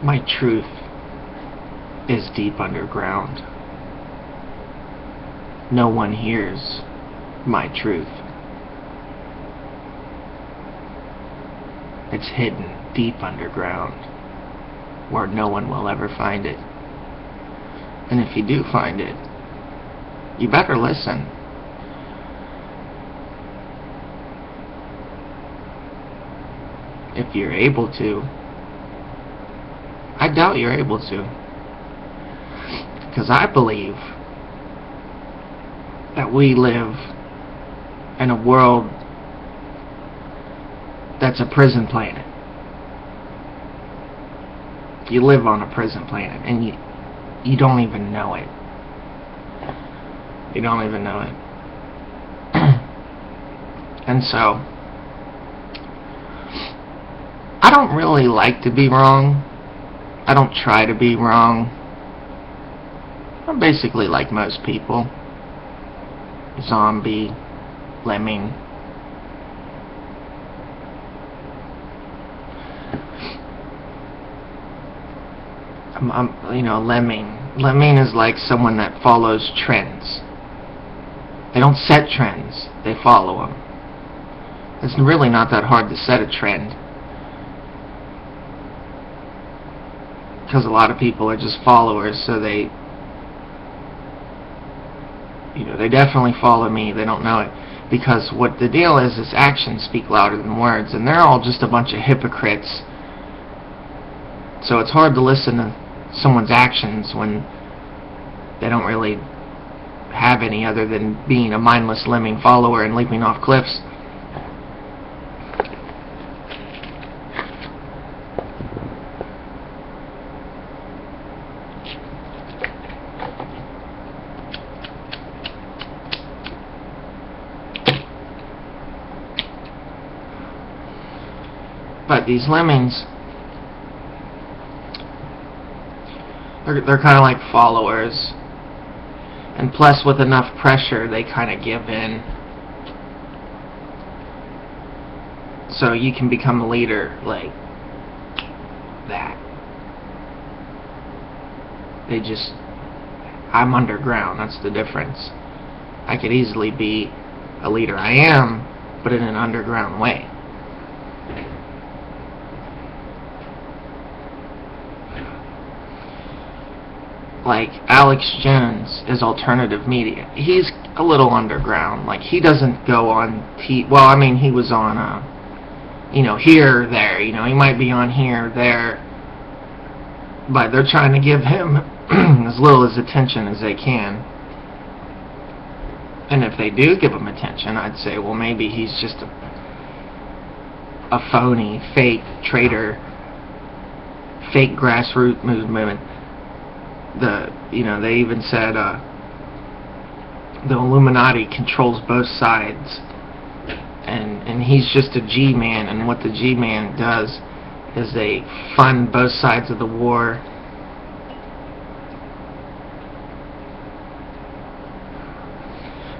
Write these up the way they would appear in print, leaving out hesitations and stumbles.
My truth is deep underground. No one hears my truth. It's hidden deep underground, where no one will ever find it. And if you do find it, you better listen. If you're able to. I doubt you're able to. Because I believe that we live in a world that's a prison planet. You live on a prison planet, and you don't even know it. You don't even know it. And so, I don't really like to be wrong. I don't try to be wrong. I'm basically like most people. Zombie, lemming. Lemming. Lemming is like someone that follows trends. They don't set trends, they follow them. It's really not that hard to set a trend, because a lot of people are just followers, so they definitely follow me. They don't know it, because what the deal is actions speak louder than words, and they're all just a bunch of hypocrites. So it's hard to listen to someone's actions when they don't really have any other than being a mindless lemming follower and leaping off cliffs. But these lemmings, they're kind of like followers, and plus with enough pressure they kind of give in, so you can become a leader like that. I'm underground, that's the difference. I could easily be a leader. I am, but in an underground way. Like Alex Jones is alternative media. He's a little underground. Like, he doesn't go on well, I mean, he was on here or there. He might be on here or there, but they're trying to give him as little as attention as they can. And if they do give him attention, I'd say, well, maybe he's just a phony, fake traitor, fake grassroots movement. They even said the Illuminati controls both sides, and he's just a G-man, and what the G-man does is they fund both sides of the war.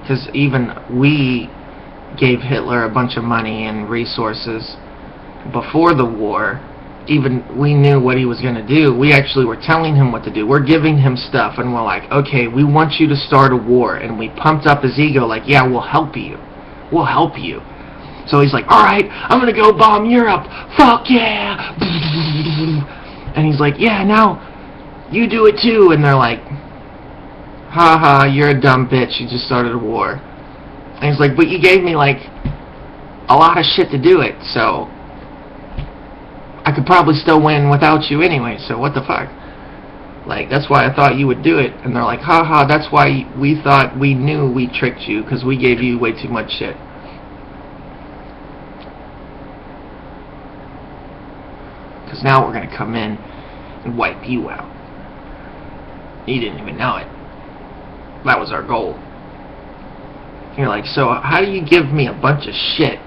Because even we gave Hitler a bunch of money and resources before the war. Even we knew what he was going to do. We actually were telling him what to do. We're giving him stuff, and we're like, okay, we want you to start a war. And we pumped up his ego like, yeah, we'll help you. We'll help you. So he's like, alright, I'm going to go bomb Europe. Fuck yeah. And he's like, yeah, now you do it too. And they're like, haha, you're a dumb bitch. You just started a war. And he's like, but you gave me like a lot of shit to do it, so I could probably still win without you anyway, so what the fuck? Like, that's why I thought you would do it. And they're like, haha, that's why we thought we knew we tricked you, because we gave you way too much shit. Because now we're going to come in and wipe you out. You didn't even know it. That was our goal. You're like, so how do you give me a bunch of shit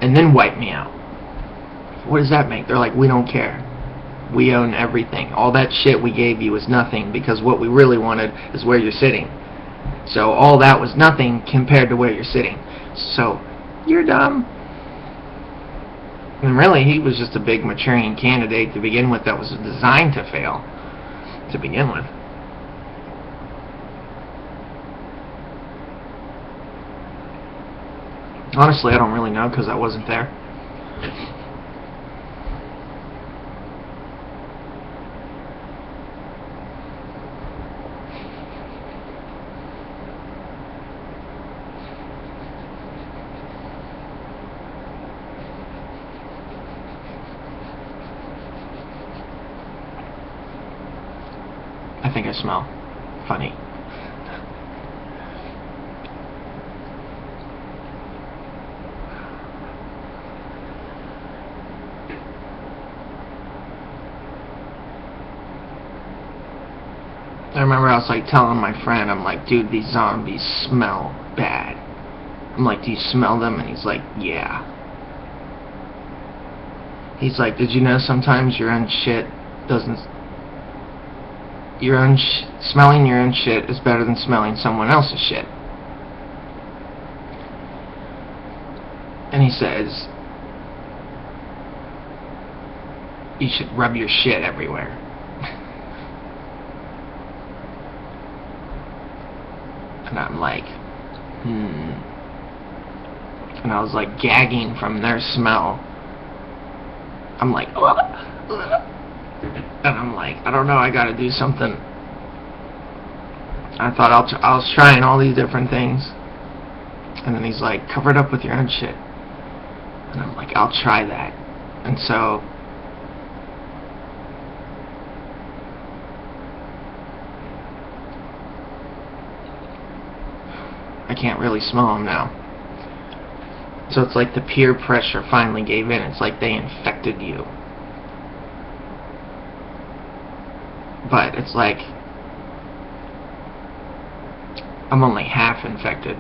and then wipe me out? What does that make? They're like, we don't care. We own everything. All that shit we gave you is nothing, because what we really wanted is where you're sitting. So all that was nothing compared to where you're sitting. So you're dumb. And really, he was just a big Manchurian candidate to begin with that was designed to fail to begin with. Honestly, I don't really know because I wasn't there. I think I smell funny. I remember I was like telling my friend, I'm like, dude, these zombies smell bad. I'm like, do you smell them? And he's like, yeah. He's like, did you know sometimes your own shit doesn't... smelling your own shit is better than smelling someone else's shit. And he says, you should rub your shit everywhere. And I'm like, And I was like gagging from their smell. I'm like, ugh, ugh. And I'm like, I don't know, I gotta do something. I thought I was trying all these different things. And then he's like, cover it up with your own shit. And I'm like, I'll try that. And so I can't really smell them now. So it's like the peer pressure finally gave in. It's like they infected you. But it's like I'm only half infected.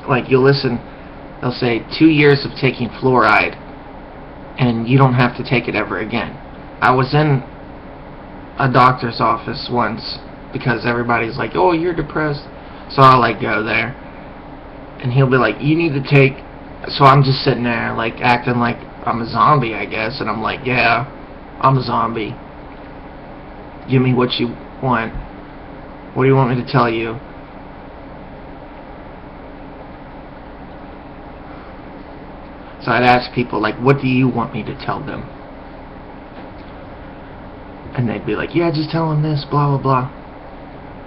Like you'll listen, they'll say 2 years of taking fluoride and you don't have to take it ever again. I was in a doctor's office once because everybody's like, oh, you're depressed. So I'll like go there and he'll be like, you need to take... So I'm just sitting there like acting like I'm a zombie, I guess. And I'm like, yeah, I'm a zombie. Give me what you want. What do you want me to tell you? So I'd ask people, like, what do you want me to tell them? And they'd be like, yeah, just tell them this, blah, blah, blah.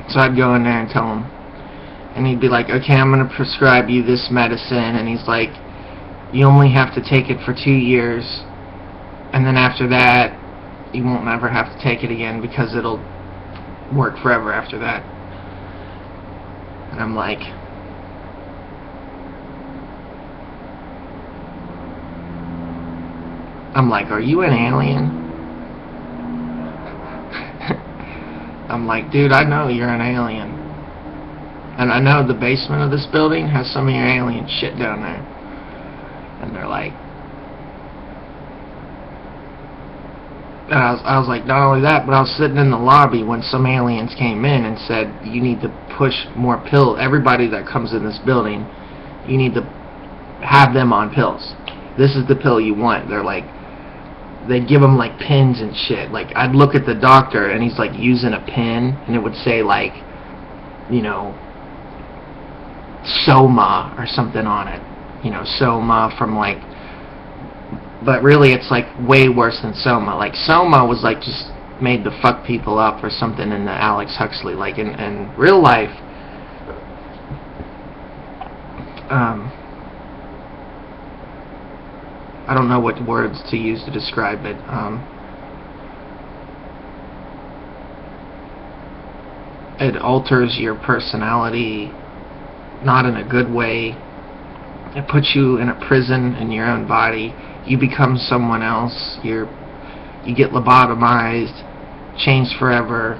So I'd go in there and tell him. And he'd be like, okay, I'm going to prescribe you this medicine. And he's like, you only have to take it for 2 years. And then after that, you won't ever have to take it again because it'll work forever after that. And I'm like... are you an alien? I'm like, dude, I know you're an alien. And I know the basement of this building has some of your alien shit down there. And they're like... And I was like, not only that, but I was sitting in the lobby when some aliens came in and said, you need to push more pills. Everybody that comes in this building, you need to have them on pills. This is the pill you want. They're like... They'd give him like pins and shit. Like I'd look at the doctor and he's like using a pin and it would say like, you know, Soma or something on it. You know, Soma from like... But really it's like way worse than Soma. Like Soma was like just made to fuck people up or something in the Alex Huxley. Like in real life, I don't know what words to use to describe it. It alters your personality, not in a good way. It puts you in a prison in your own body. You become someone else. You get lobotomized, changed forever.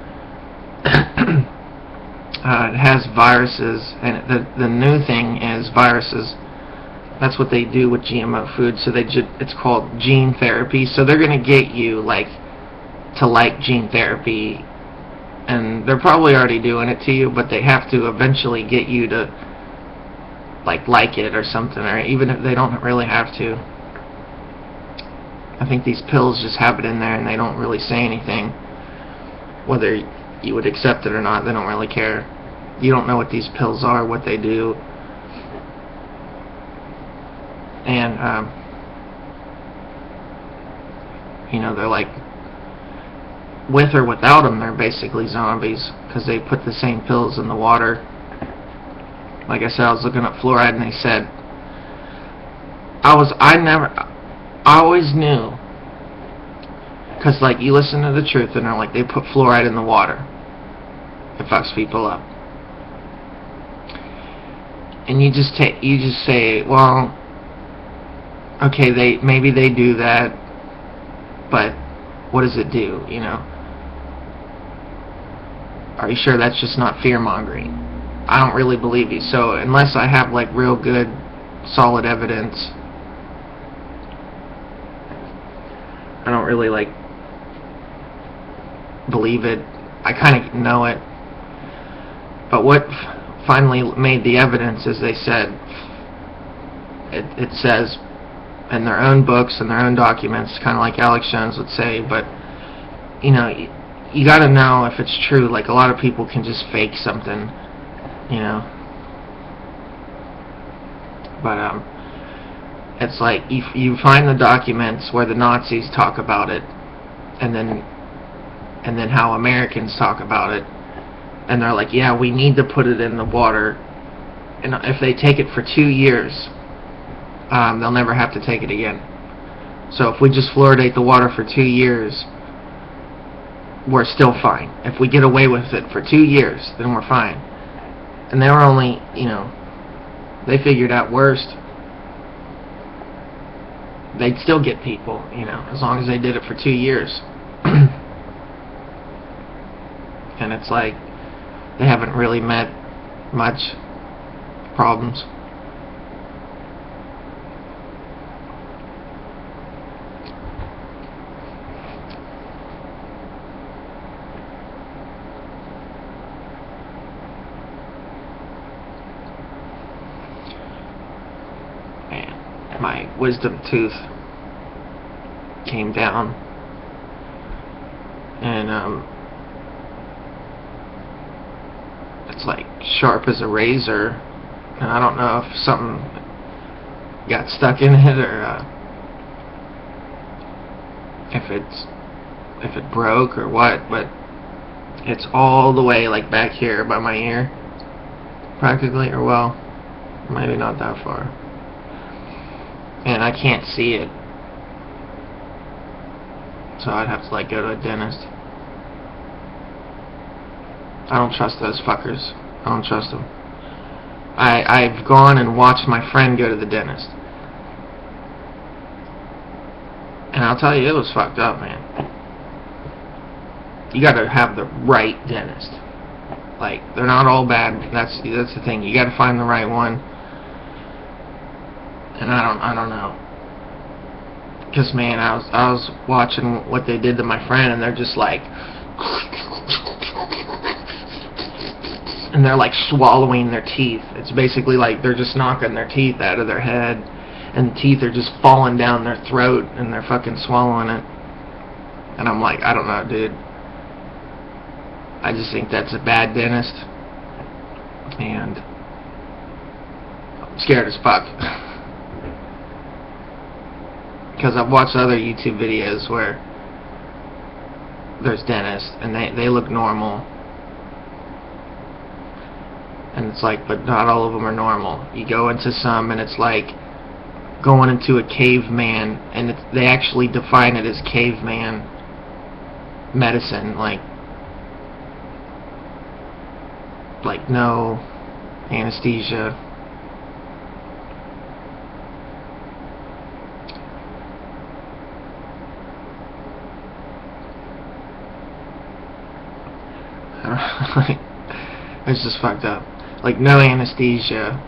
It has viruses, and the new thing is viruses. That's what they do with GMO food. So it's called gene therapy. So they're gonna get you like to like gene therapy and they're probably already doing it to you, but they have to eventually get you to like it or something, or even if they don't really have to. I think these pills just have it in there and they don't really say anything. Whether you would accept it or not, they don't really care. You don't know what these pills are, what they do. And they're like, with or without them, they're basically zombies, because they put the same pills in the water. Like I said, I was looking up fluoride, and they said, I always knew, because like you listen to the truth, and they're like, they put fluoride in the water. It fucks people up. And you just say, well, okay, maybe they do that, but what does it do, Are you sure that's just not fear-mongering? I don't really believe you. So unless I have like real good, solid evidence, I don't really like believe it. I kind of know it. But what finally made the evidence is they said, it says in their own books and their own documents, kind of like Alex Jones would say, but you got to know if it's true. Like, a lot of people can just fake something, but it's like you find the documents where the Nazis talk about it, and then how Americans talk about it, and they're like, yeah, we need to put it in the water, and if they take it for 2 years, they'll never have to take it again. So if we just fluoridate the water for 2 years, we're still fine. If we get away with it for 2 years, then we're fine. And they were only, they figured out worst, they'd still get people, as long as they did it for 2 years. And it's like, they haven't really met much problems. My wisdom tooth came down, and it's like sharp as a razor, and I don't know if something got stuck in it, or if it broke or what, but it's all the way like back here by my ear practically, or well, maybe not that far. And I can't see it, so I'd have to like go to a dentist. I don't trust those fuckers. I don't trust them. I've gone and watched my friend go to the dentist, and I'll tell you, it was fucked up, man. You gotta have the right dentist. Like, they're not all bad. That's the thing. You gotta find the right one. And I don't know, because man, I was watching what they did to my friend, and they're just like, and they're like swallowing their teeth. It's basically like they're just knocking their teeth out of their head, and the teeth are just falling down their throat, and they're fucking swallowing it. And I'm like, I don't know, dude. I just think that's a bad dentist, and I'm scared as fuck. Because I've watched other YouTube videos where there's dentists, and they look normal. And it's like, but not all of them are normal. You go into some, and it's like going into a caveman, and they actually define it as caveman medicine, like no anesthesia. It's just fucked up. Like, no anesthesia.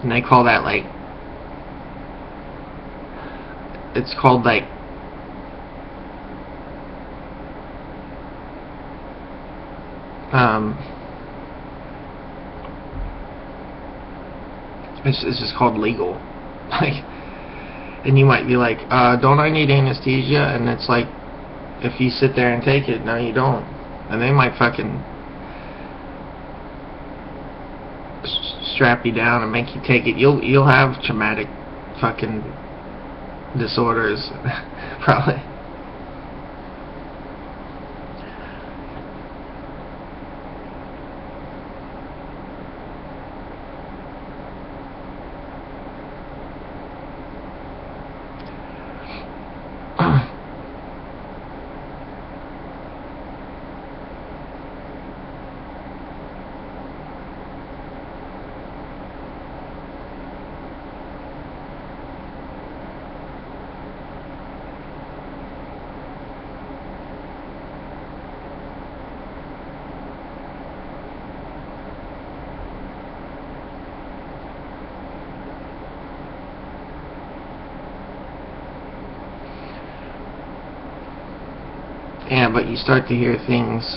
And they call that, like, it's called, like, It's just called legal. Like, and you might be like, don't I need anesthesia? And it's like, if you sit there and take it, no you don't. And they might fucking strap you down and make you take it. You'll have traumatic fucking disorders probably. Yeah, but you start to hear things,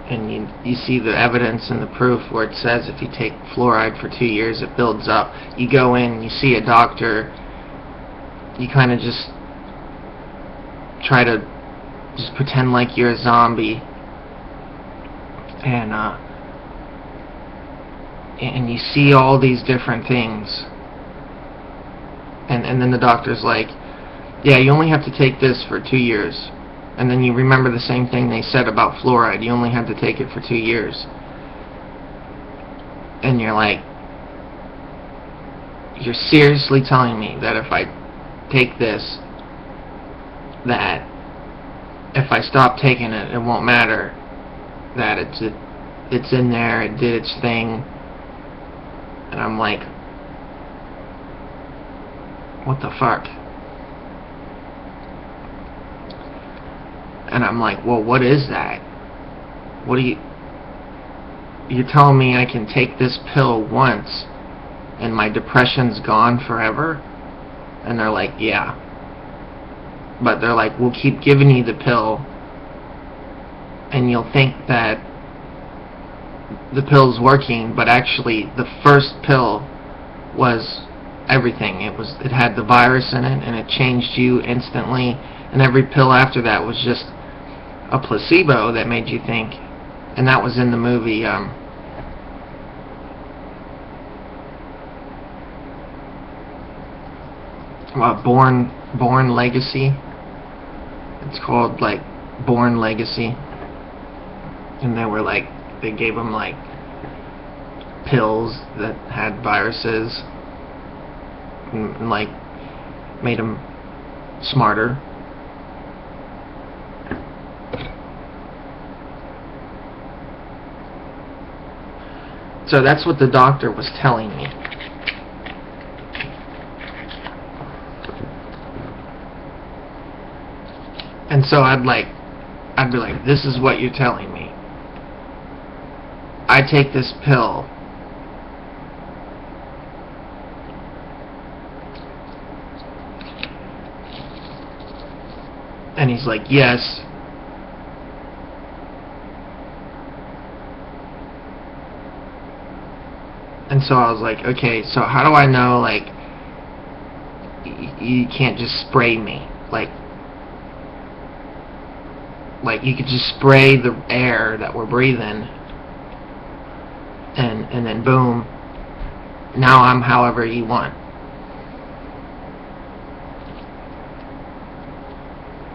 and you see the evidence and the proof where it says if you take fluoride for 2 years, it builds up. You go in, you see a doctor, you kind of just try to just pretend like you're a zombie, and you see all these different things, and then the doctor's like, yeah, you only have to take this for 2 years. And then you remember the same thing they said about fluoride. You only have to take it for 2 years. And you're like, you're seriously telling me that if I take this, that if I stop taking it, it won't matter, that it's in there, it did its thing. And I'm like, what the fuck? And I'm like, well, what is that? What are you're telling me I can take this pill once and my depression's gone forever? And they're like, yeah. But they're like, we'll keep giving you the pill, and you'll think that the pill's working, but actually the first pill was everything. It had the virus in it, and it changed you instantly, and every pill after that was just a placebo that made you think. And that was in the movie Born Legacy. It's called like Born Legacy, and they gave them like pills that had viruses and like made them smarter. So that's what the doctor was telling me. And so I'd be like, this is what you're telling me. I take this pill, and he's like, yes. And so I was like, okay, so how do I know, like, you can't just spray me? Like you could just spray the air that we're breathing, and then boom, now I'm however you want.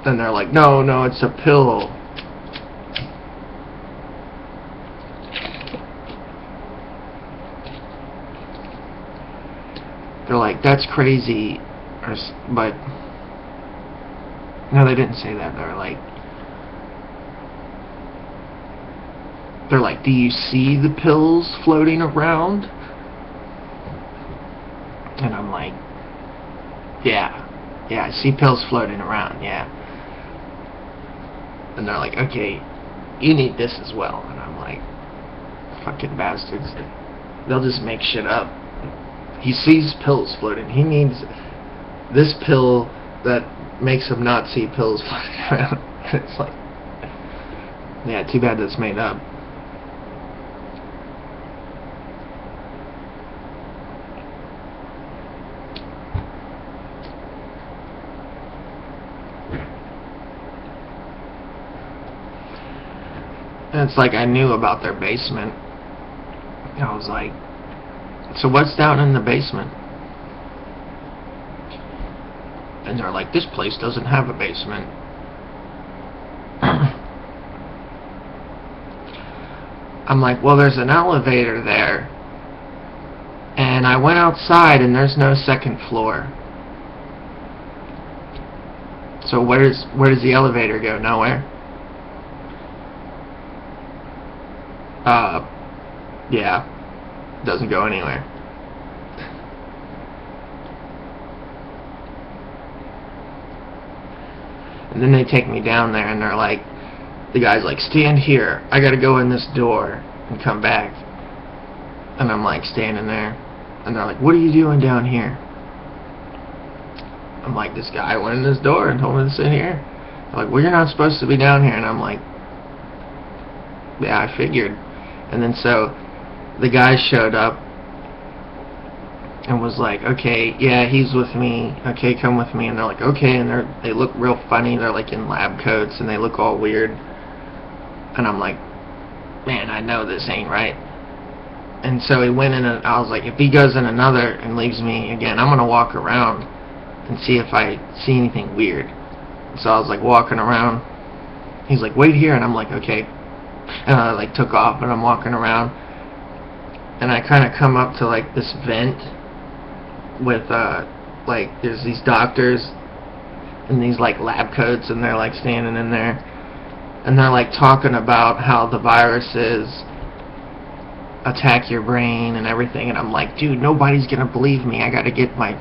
Then they're like, no, it's a pill. They're like, that's crazy, but no, they didn't say that. They're like, do you see the pills floating around? And I'm like, yeah, I see pills floating around, yeah. And they're like, okay, you need this as well. And I'm like, fucking bastards. They'll just make shit up. He sees pills floating. He needs this pill that makes him not see pills floating around. It's like, yeah, too bad that's made up. And it's like I knew about their basement. I was like, so what's down in the basement? And they're like, this place doesn't have a basement. I'm like, well, there's an elevator there. And I went outside and there's no second floor. So where does the elevator go? Nowhere? Yeah. Doesn't go anywhere. And then they take me down there and they're like, the guy's like, stand here. I gotta go in this door and come back. And I'm like standing there. And they're like, what are you doing down here? I'm like, this guy went in this door and told me to sit here. They're like, well, you're not supposed to be down here. And I'm like, yeah, I figured. And then so the guy showed up and was like, okay, yeah, he's with me. Okay, come with me. And they're like, okay. And they look real funny. They're like in lab coats and they look all weird. And I'm like, man, I know this ain't right. And so he went in and I was like, if he goes in another and leaves me again, I'm going to walk around and see if I see anything weird. So I was like walking around. He's like, wait here. And I'm like, okay. And I like took off and I'm walking around. And I kind of come up to like this vent with like there's these doctors in these like lab coats and they're like standing in there. And they're like talking about how the viruses attack your brain and everything, and I'm like, dude, nobody's gonna believe me. I gotta get my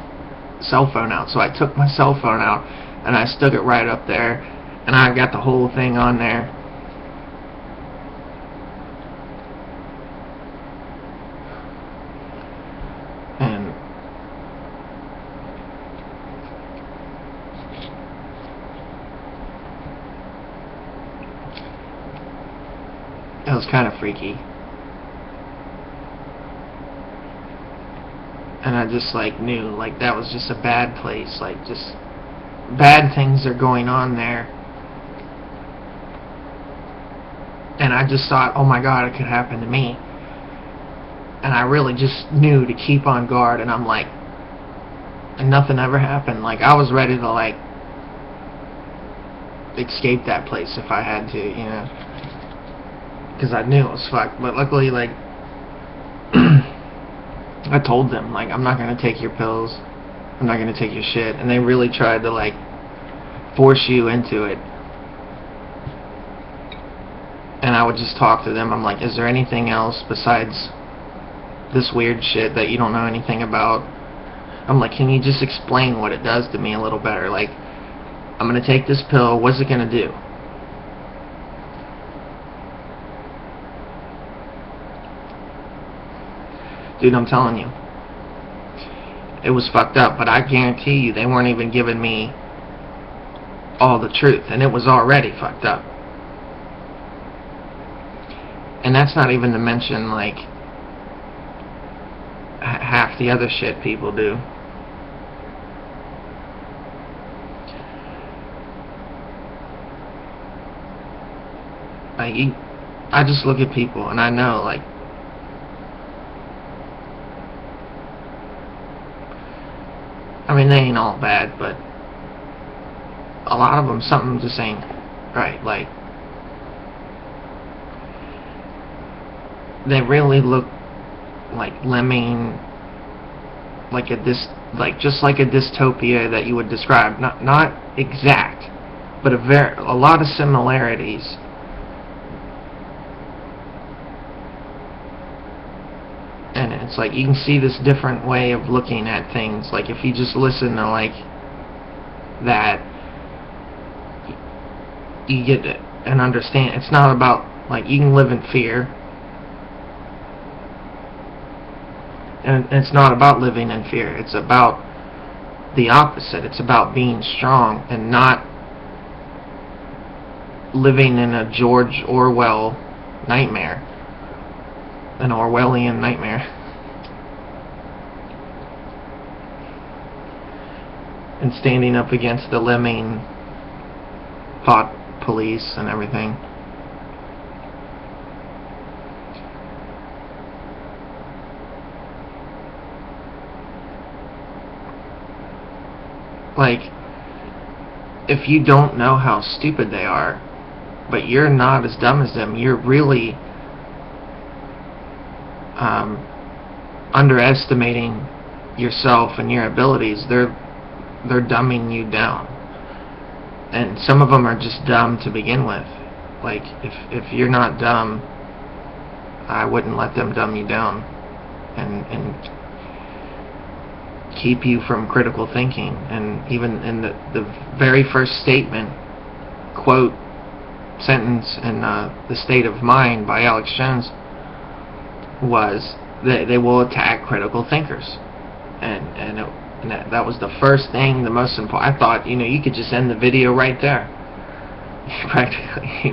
cell phone out. So I took my cell phone out and I stuck it right up there, and I got the whole thing on there. And it was kind of freaky. And I just like knew like that was just a bad place, like just bad things are going on there. And I just thought, oh my god, it could happen to me. And I really just knew to keep on guard. And I'm like, and nothing ever happened. Like I was ready to like escape that place if I had to, you know, because I knew it was fucked. But luckily, like I told them, like, I'm not going to take your pills. I'm not going to take your shit. And they really tried to, like, force you into it. And I would just talk to them. I'm like, is there anything else besides this weird shit that you don't know anything about? I'm like, can you just explain what it does to me a little better? Like, I'm going to take this pill. What's it going to do? Dude, I'm telling you, it was fucked up, but I guarantee you they weren't even giving me all the truth, and it was already fucked up. And that's not even to mention, like, half the other shit people do. Like, I just look at people, and I know, like, I mean, they ain't all bad, but a lot of them, something just ain't right. Like, they really look like lemming, like just like a dystopia that you would describe. Not exact, but a lot of similarities. And it's like you can see this different way of looking at things. Like if you just listen to like that, you get it and understand. It's not about like you can live in fear, and it's not about living in fear. It's about the opposite. It's about being strong and not living in a George Orwell nightmare. An Orwellian nightmare. And standing up against the lemming thought police and everything. Like, if you don't know how stupid they are, but you're not as dumb as them, you're really underestimating yourself and your abilities. They're dumbing you down. And some of them are just dumb to begin with. Like, if you're not dumb, I wouldn't let them dumb you down and keep you from critical thinking. And even in the very first statement, quote, sentence in The State of Mind by Alex Jones was that they will attack critical thinkers. And that was the first thing, the most important. I thought, you could just end the video right there. Practically,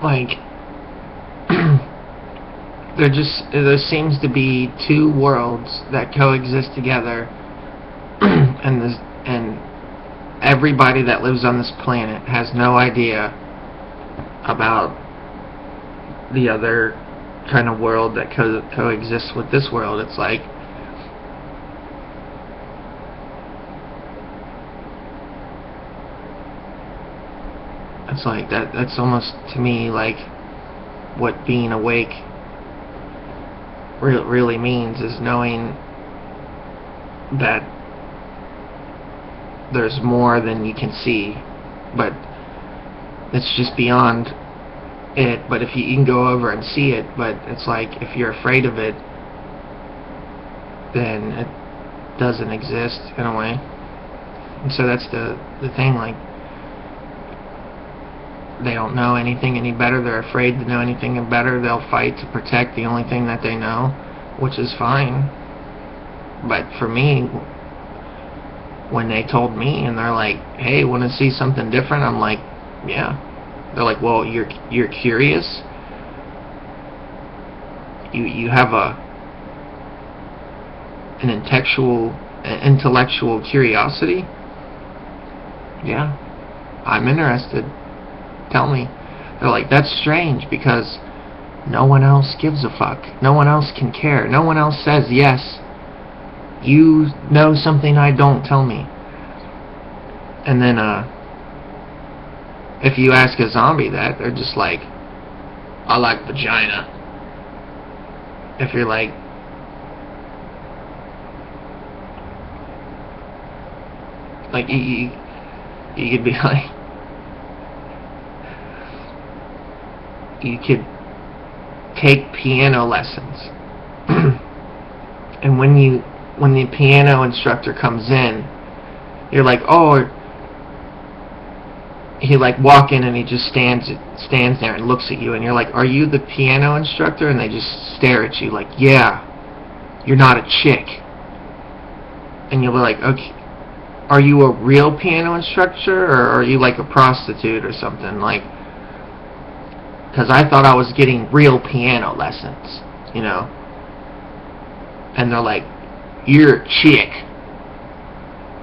like, there seems to be two worlds that coexist together, and everybody that lives on this planet has no idea about the other kind of world that coexists with this world. It's like, that's almost, to me, like what being awake really means, is knowing that there's more than you can see, but it's just beyond it. But if you can go over and see it, but it's like, if you're afraid of it, then it doesn't exist in a way. And so that's the thing, like, they don't know anything any better. They're afraid to know anything better. They'll fight to protect the only thing that they know, which is fine. But for me, when they told me, and they're like, hey, want to see something different? I'm like, yeah. They're like, well, you're curious? You have an intellectual curiosity? Yeah, I'm interested. Tell me. They're like, that's strange, because no one else gives a fuck. No one else can care. No one else says, yes, you know something I don't, tell me. And then if you ask a zombie that, they're just like, I like vagina. If you're like, you could be like, you could take piano lessons, and when the piano instructor comes in, you're like, oh, he like walk in and he just stands there and looks at you, and you're like, are you the piano instructor? And they just stare at you like, yeah, you're not a chick. And you'll be like, okay, are you a real piano instructor, or are you like a prostitute or something? Like, because I thought I was getting real piano lessons, And they're like, you're a chick.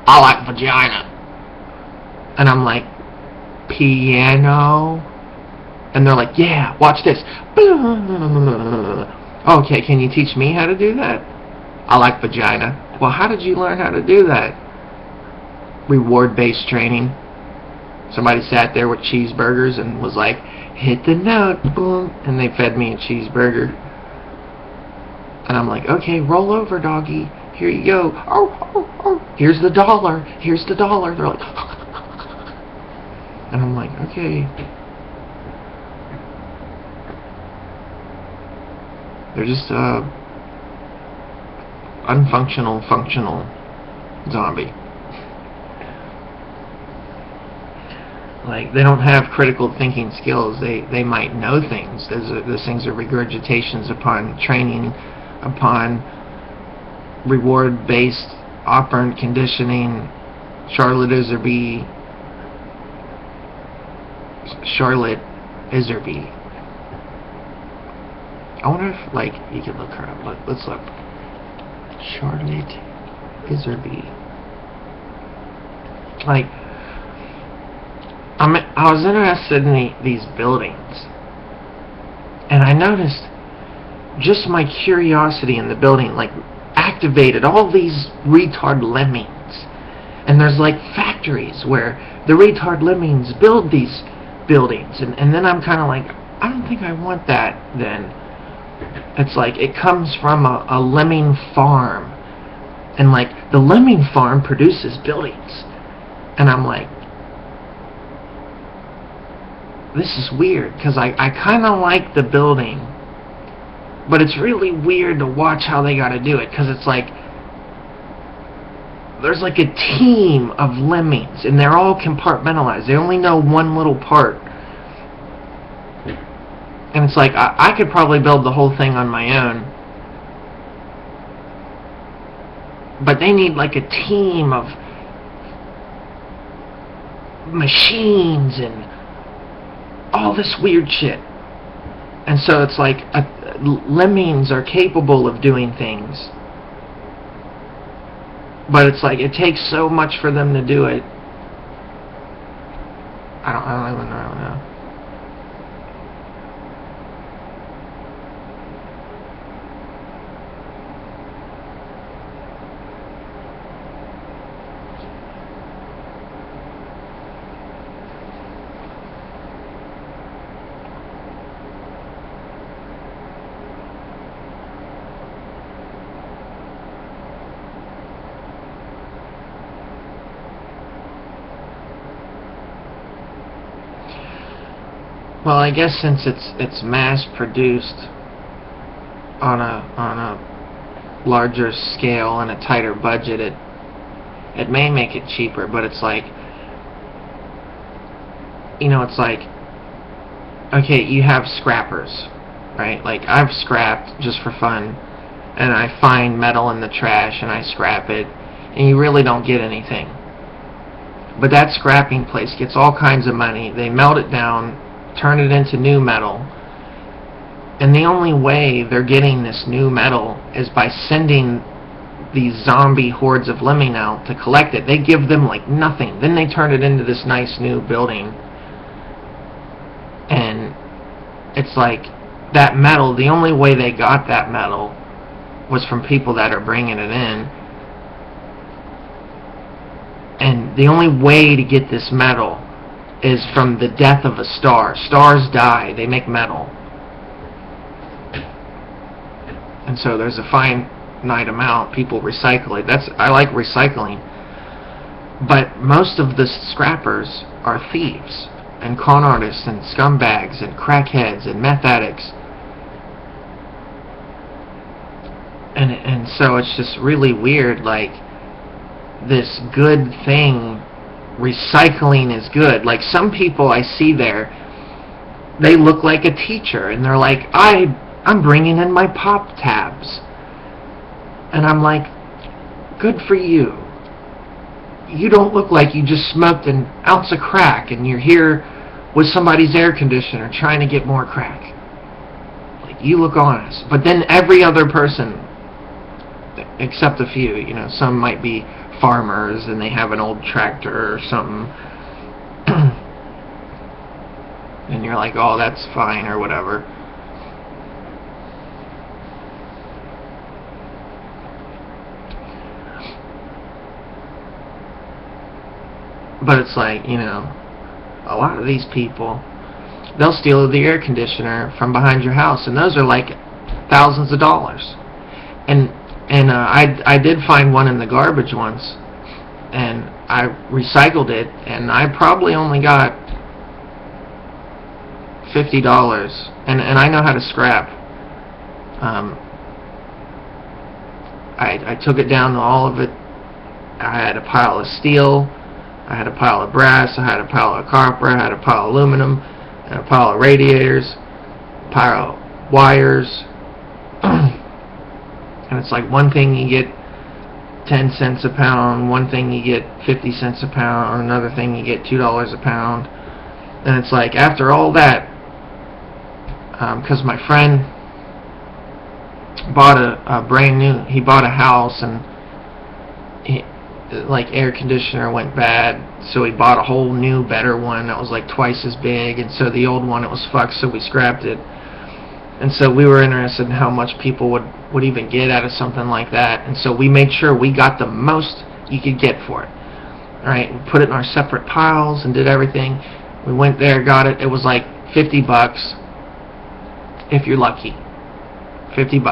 I like vagina. And I'm like, piano? And they're like, yeah, watch this. Okay, can you teach me how to do that? I like vagina. Well, how did you learn how to do that? Reward-based training. Somebody sat there with cheeseburgers and was like, hit the note, boom, and they fed me a cheeseburger. And I'm like, okay, roll over, doggy. Here you go. Oh, oh, oh. Here's the dollar. Here's the dollar. They're like, and I'm like, okay. They're just unfunctional, functional zombie. Like, they don't have critical thinking skills. They might know things. Those things are regurgitations upon training, upon reward-based operant conditioning. Charlotte Iserby. I wonder if, like, you can look her up. Let's look. Charlotte Iserby. Like, I was interested in these buildings, and I noticed just my curiosity in the building, like, activated all these retard lemmings. And there's, like, factories where the retard lemmings build these buildings, and then I'm kind of like, I don't think I want that then. It's like, it comes from a lemming farm, and, like, the lemming farm produces buildings, and I'm like, this is weird, because I kind of like the building, but it's really weird to watch how they got to do it, because it's like, there's like a team of lemmings, and they're all compartmentalized. They only know one little part. And it's like, I could probably build the whole thing on my own, but they need like a team of machines and all this weird shit. And so it's like, lemmings are capable of doing things, but it's like, it takes so much for them to do it. I don't even know. Well, I guess since it's mass produced on a larger scale and a tighter budget, it may make it cheaper, but it's like, it's like, okay, you have scrappers, right? Like, I've scrapped just for fun, and I find metal in the trash and I scrap it, and you really don't get anything. But that scrapping place gets all kinds of money. They melt it down, turn it into new metal, and the only way they're getting this new metal is by sending these zombie hordes of lemming out to collect it. They give them like nothing, then they turn it into this nice new building, and it's like, that metal, the only way they got that metal was from people that are bringing it in, and the only way to get this metal is from the death of a star. Stars die, they make metal. And so there's a finite amount, people recycle it. I like recycling. But most of the scrappers are thieves, and con artists, and scumbags, and crackheads, and meth addicts. And so it's just really weird, like, this good thing, recycling is good. Like, some people I see there, they look like a teacher, and they're like, I'm bringing in my pop tabs. And I'm like, good for you. You don't look like you just smoked an ounce of crack and you're here with somebody's air conditioner trying to get more crack. Like, you look honest. But then every other person, except a few, some might be farmers and they have an old tractor or something, and you're like, oh, that's fine or whatever. But it's like, a lot of these people, they'll steal the air conditioner from behind your house, and those are like thousands of dollars. And I did find one in the garbage once, and I recycled it, and I probably only got $50, and I know how to scrap. I took it down to all of it. I had a pile of steel, I had a pile of brass, I had a pile of copper, I had a pile of aluminum, and a pile of radiators, a pile of wires. And it's like one thing you get 10 cents a pound, one thing you get 50 cents a pound, another thing you get $2 a pound. And it's like, after all that, because my friend bought a brand new, he bought a house, and like air conditioner went bad, so he bought a whole new better one that was like twice as big, and so the old one, it was fucked, so we scrapped it. And so we were interested in how much people would even get out of something like that, and so we made sure we got the most you could get for it. Alright, we put it in our separate piles and did everything. We went there, got it. It was like $50 if you're lucky. $50.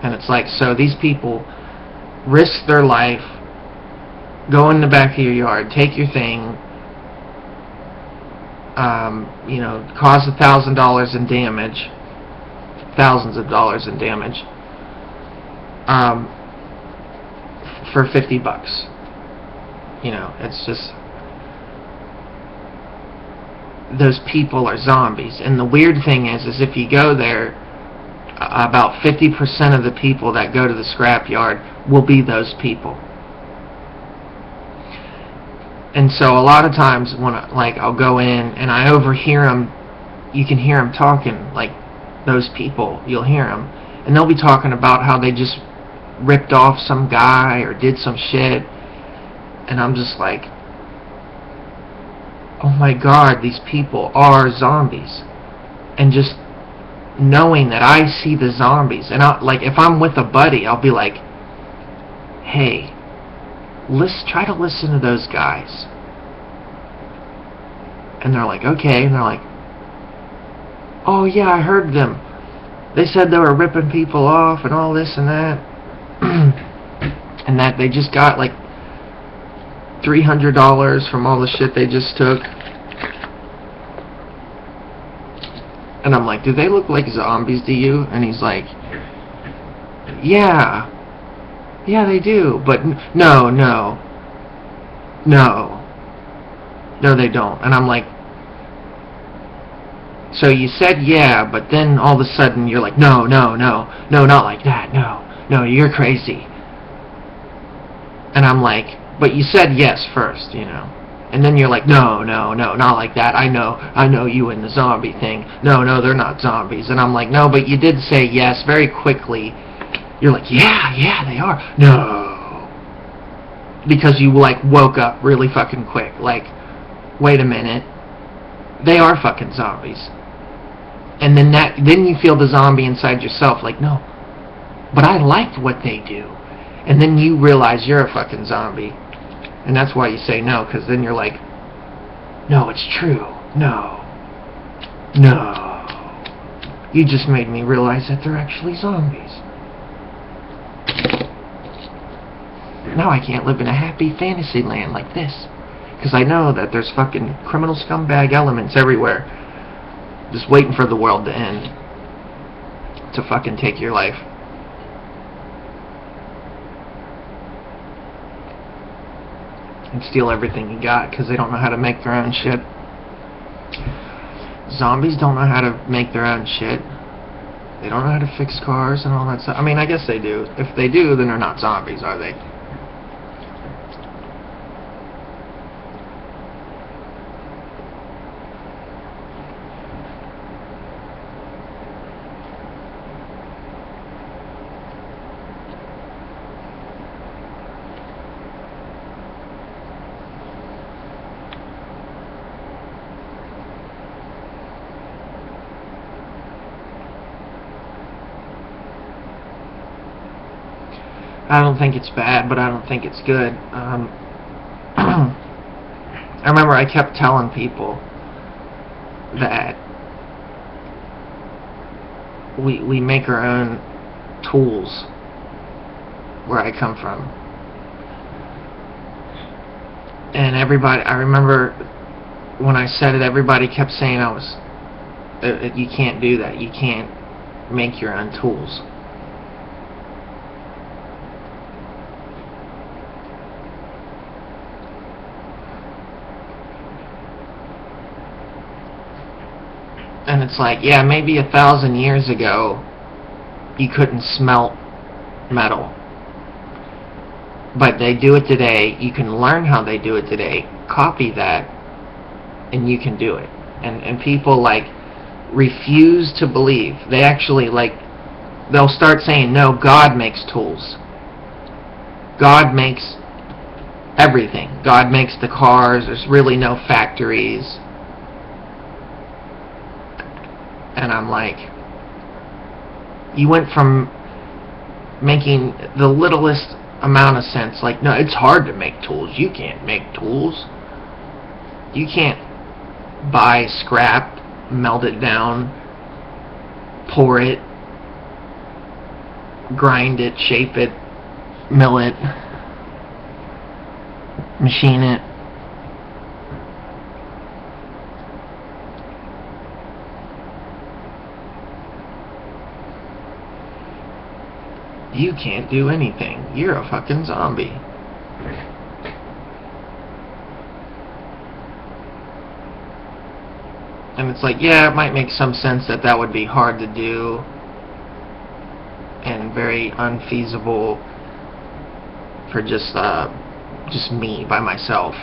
And it's like, so these people risk their life, go in the back of your yard, take your thing, cause $1,000 in damage, thousands of dollars in damage, for $50. It's just, those people are zombies. And the weird thing is if you go there, about 50% of the people that go to the scrapyard will be those people. And so a lot of times when I'll go in and I overhear them, you can hear them talking, like those people, you'll hear them, and they'll be talking about how they just ripped off some guy or did some shit, and I'm just like, oh my God, these people are zombies. And just knowing that I see the zombies, and if I'm with a buddy, I'll be like, hey, try to listen to those guys. And they're like, okay. And they're like, oh yeah, I heard them. They said they were ripping people off and all this and that. And that they just got like $300 from all the shit they just took. And I'm like, do they look like zombies to you? And he's like, yeah, they do, but no, they don't. And I'm like, so you said yeah, but then all of a sudden you're like, no, not like that, no, you're crazy. And I'm like, but you said yes first, And then you're like, no, not like that. I know you and the zombie thing. No, they're not zombies. And I'm like, no, but you did say yes very quickly. You're like, yeah, they are. No. Because you woke up really fucking quick. Like, wait a minute. They are fucking zombies. And then you feel the zombie inside yourself, like, no, but I liked what they do. And then you realize you're a fucking zombie. And that's why you say no, because then you're like, no, it's true. No. You just made me realize that they're actually zombies. Now I can't live in a happy fantasy land like this. Because I know that there's fucking criminal scumbag elements everywhere. Just waiting for the world to end. To fucking take your life. And steal everything you got, because they don't know how to make their own shit. Zombies don't know how to make their own shit. They don't know how to fix cars and all that stuff. I mean, I guess they do. If they do, then they're not zombies, are they? I don't think it's bad, but I don't think it's good. I remember I kept telling people that we make our own tools where I come from. And everybody, I remember when I said it, everybody kept saying you can't do that. You can't make your own tools. And it's like, yeah, maybe 1,000 years ago you couldn't smelt metal, but they do it today. You can learn how they do it today, copy that, and you can do it. And people like refuse to believe. They actually like, they'll start saying, no, God makes tools. God makes everything. God makes the cars. There's really no factories. And I'm like, you went from making the littlest amount of sense, like, no, it's hard to make tools. You can't make tools. You can't buy scrap, melt it down, pour it, grind it, shape it, mill it, machine it. You can't do anything. You're a fucking zombie. And it's like, yeah, it might make some sense that that would be hard to do and very unfeasible for just me by myself.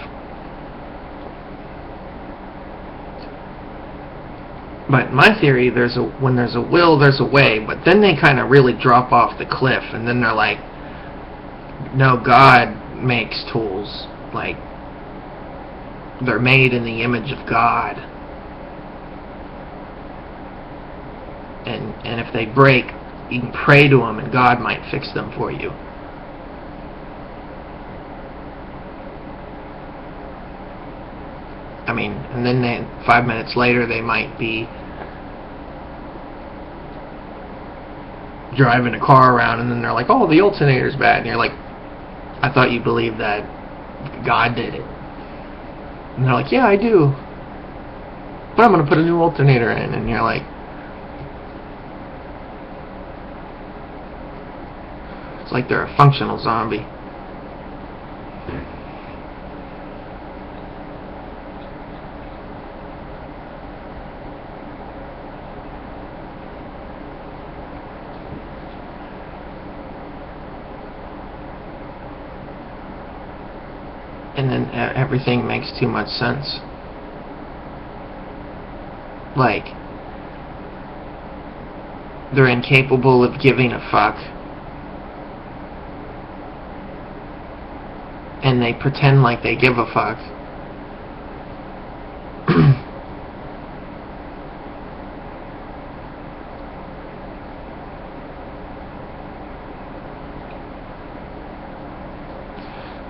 But my theory, when there's a will, there's a way. But then they kind of really drop off the cliff, and then they're like, no, God makes tools. Like, they're made in the image of God. And if they break, you can pray to Him, and God might fix them for you. I mean, and then 5 minutes later, they might be driving a car around, and then they're like, oh, the alternator's bad. And you're like, I thought you believed that God did it. And they're like, yeah, I do. But I'm going to put a new alternator in. And you're like, it's like they're a functional zombie. And then everything makes too much sense. Like, they're incapable of giving a fuck, and they pretend like they give a fuck.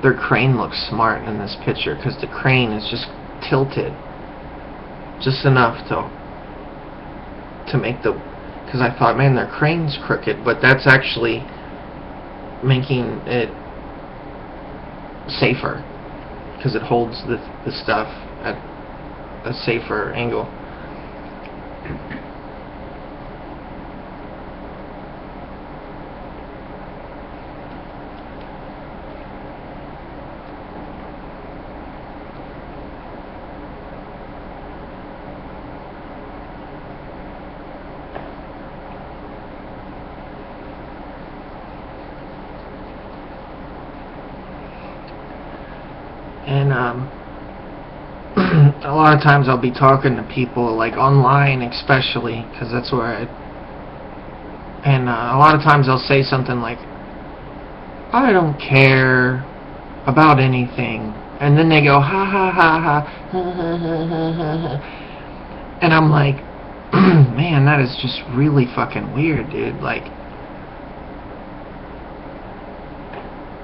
Their crane looks smart in this picture because the crane is just tilted just enough to make the, because I thought, man, their crane's crooked, but that's actually making it safer because it holds the stuff at a safer angle. And a lot of times I'll be talking to people, like online especially, because that's where and a lot of times I'll say something like, I don't care about anything, and then they go, ha ha ha ha, and I'm like, man, that is just really fucking weird, dude. Like,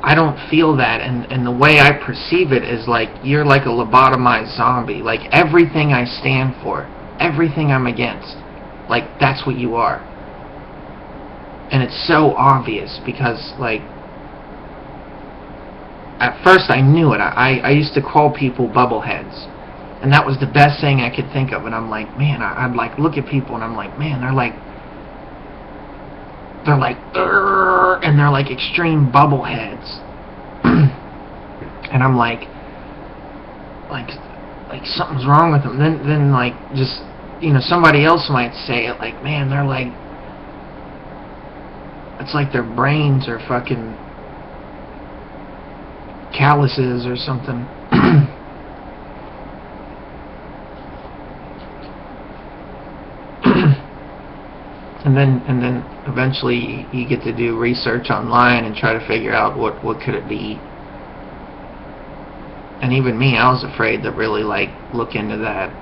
I don't feel that, and the way I perceive it is like, you're like a lobotomized zombie. Like, everything I stand for, everything I'm against, like, that's what you are. And it's so obvious because, like, at first I knew it. I used to call people bubbleheads, and that was the best thing I could think of. And I'm like, man, I'd like look at people and I'm like, man, they're like and they're like extreme bubbleheads. And I'm like something's wrong with them. Then like, just somebody else might say it like, man, they're like, it's like their brains are fucking calluses or something. And then eventually you get to do research online and try to figure out what could it be. And even me, I was afraid to really like look into that.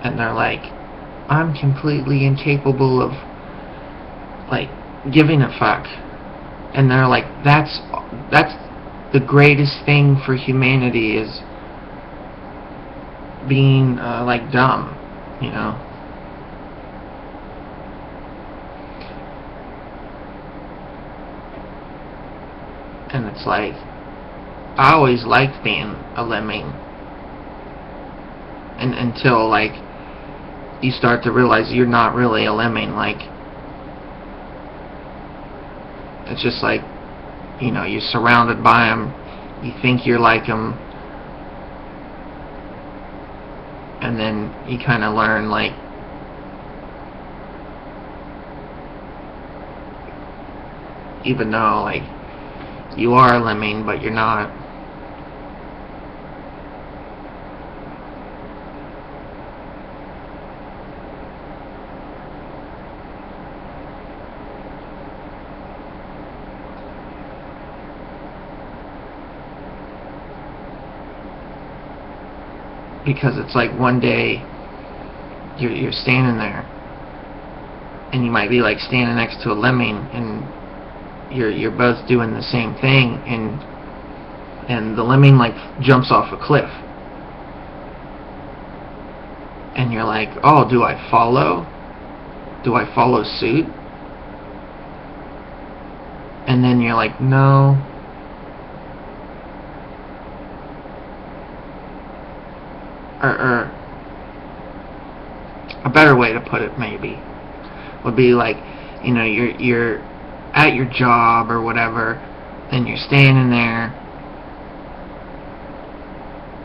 And they're like, I'm completely incapable of like giving a fuck. And they're like, that's the greatest thing for humanity, is being like dumb, And it's like, I always liked being a lemming, and until like you start to realize you're not really a lemming. Like, it's just like, you're surrounded by them, you think you're like them, and then you kind of learn, like, even though like you are a lemming, but you're not. Because it's like one day you're standing there, and you might be like standing next to a lemming, and you're both doing the same thing, and the lemming like jumps off a cliff, and you're like, oh, do I follow suit? And then you're like, no. Or a better way to put it maybe would be like, you're at your job or whatever, and you're standing there,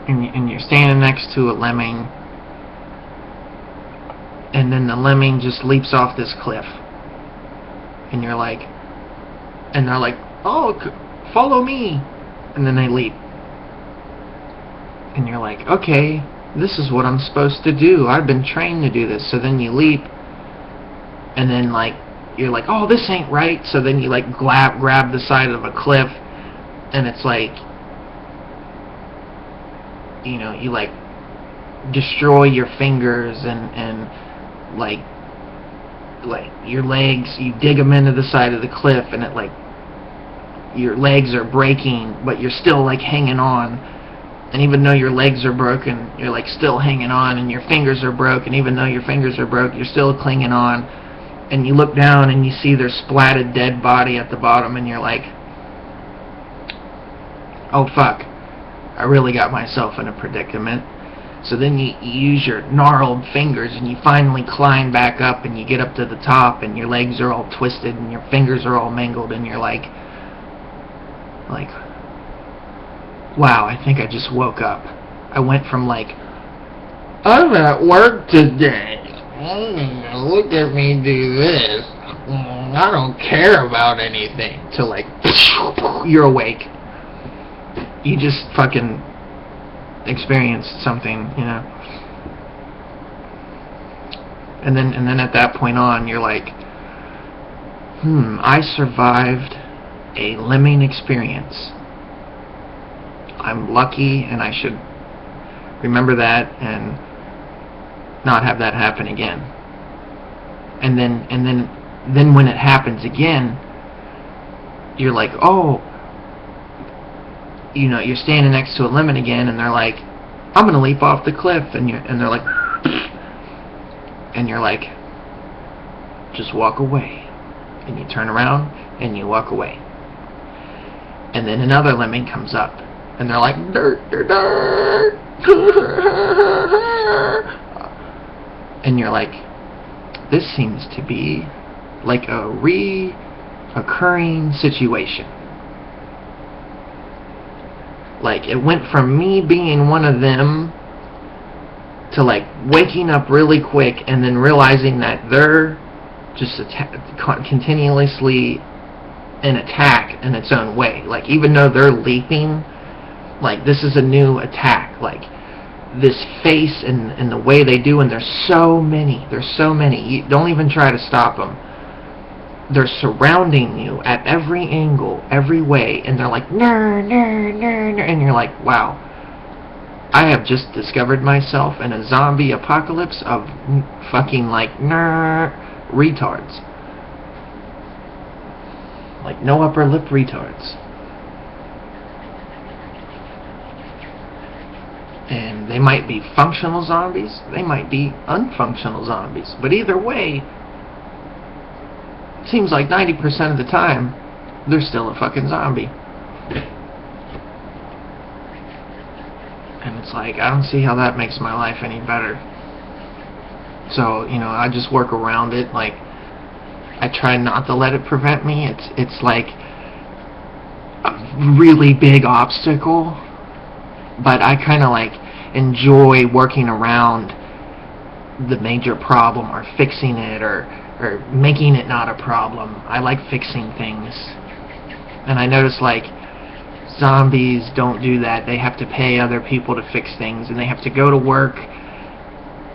and you're standing next to a lemming, and then the lemming just leaps off this cliff, and they're like, oh, follow me, and then they leap, and you're like, okay, this is what I'm supposed to do. I've been trained to do this. So then you leap, and then like you're like, oh, this ain't right. So then you like grab the side of a cliff, and it's like, you like destroy your fingers and like your legs. You dig them into the side of the cliff, and it like your legs are breaking, but you're still like hanging on. And even though your legs are broken, you're like still hanging on, and your fingers are broken. Even though your fingers are broke, you're still clinging on. And you look down and you see their splatted dead body at the bottom, and you're like, oh fuck, I really got myself in a predicament. So then you use your gnarled fingers, and you finally climb back up, and you get up to the top, and your legs are all twisted, and your fingers are all mangled, and you're like, wow, I think I just woke up. I went from like, I'm at work today, look at me do this, I don't care about anything, to like, you're awake. You just fucking experienced something, And then at that point on, you're like, I survived a lemming experience. I'm lucky, and I should remember that and not have that happen again. And then when it happens again, you're like, oh, you're standing next to a lemming again, and they're like, I'm gonna leap off the cliff, and they're like, and you're like, just walk away, and you turn around and you walk away, and then another lemming comes up, and they're like, dirt, dirt, dirt. And you're like, this seems to be like a reoccurring situation. Like, it went from me being one of them to like waking up really quick and then realizing that they're just continuously an attack in its own way. Like, even though they're leaping, like, this is a new attack. Like, this face and the way they do, and there's so many. You don't even try to stop them. They're surrounding you at every angle, every way, and they're like, ner, ner, ner, ner, and you're like, wow, I have just discovered myself in a zombie apocalypse of fucking, like, ner, retards. Like, no upper lip retards. And they might be functional zombies, they might be unfunctional zombies, but either way, seems like 90% of the time, they're still a fucking zombie. And it's like, I don't see how that makes my life any better. So, you know, I just work around it. Like, I try not to let it prevent me. It's like a really big obstacle, but I kind of like enjoy working around the major problem, or fixing it, or making it not a problem. I like fixing things. And I notice, like, zombies don't do that. They have to pay other people to fix things, and they have to go to work,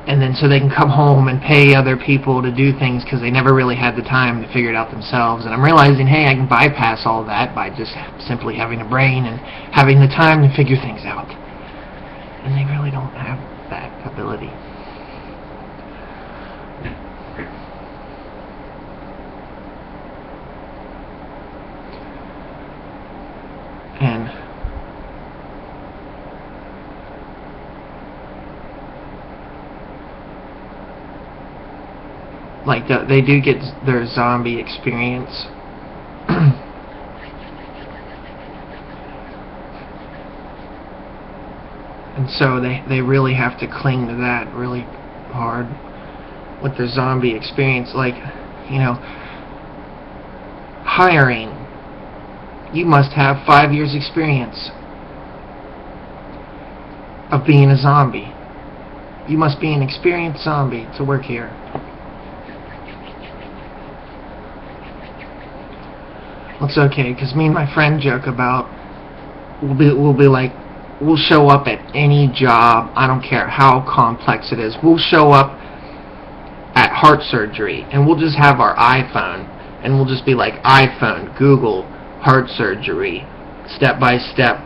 and then so they can come home and pay other people to do things because they never really had the time to figure it out themselves. And I'm realizing, hey, I can bypass all that by just simply having a brain and having the time to figure things out. And they really don't have that ability. And like they do get their zombie experience. And so they really have to cling to that really hard with their zombie experience. Like, you know, hiring. You must have 5 years experience of being a zombie. You must be an experienced zombie to work here. Well, it's okay, because me and my friend joke about, we'll be like, we'll show up at any job, I don't care how complex it is. We'll show up at heart surgery, and we'll just have our iPhone, and we'll just be like, iPhone, Google, heart surgery, step by step.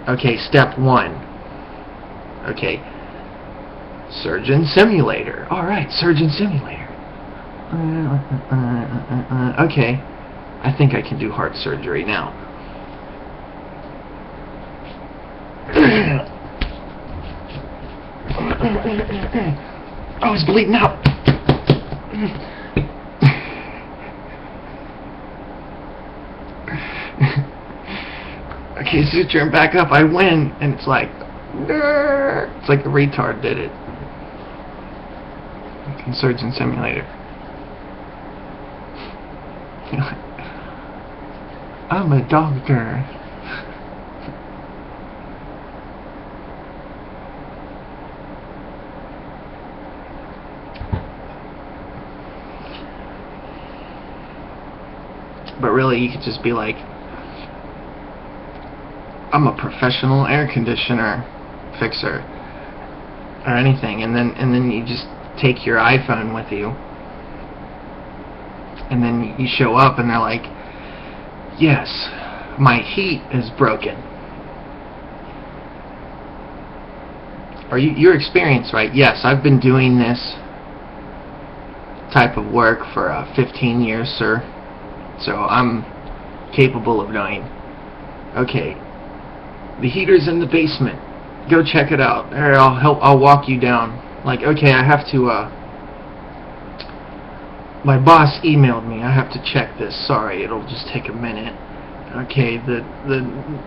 Okay, step 1. Okay, surgeon simulator. Alright, surgeon simulator. Okay, I think I can do heart surgery now. Oh, it's bleeding out. Okay, suture him back up. I win, and it's like, it's like a retard did it. Surgeon simulator. I'm a doctor. But really, you could just be like, I'm a professional air conditioner fixer, or anything, and then you just take your iPhone with you, and then you show up, and they're like, yes, my heat is broken. Or your experience, right? Yes, I've been doing this type of work for 15 years, sir. So I'm capable of knowing, okay, the heater's in the basement. Go check it out. Or I'll walk you down. Like, okay, I have to, my boss emailed me. I have to check this. Sorry, it'll just take a minute. Okay, the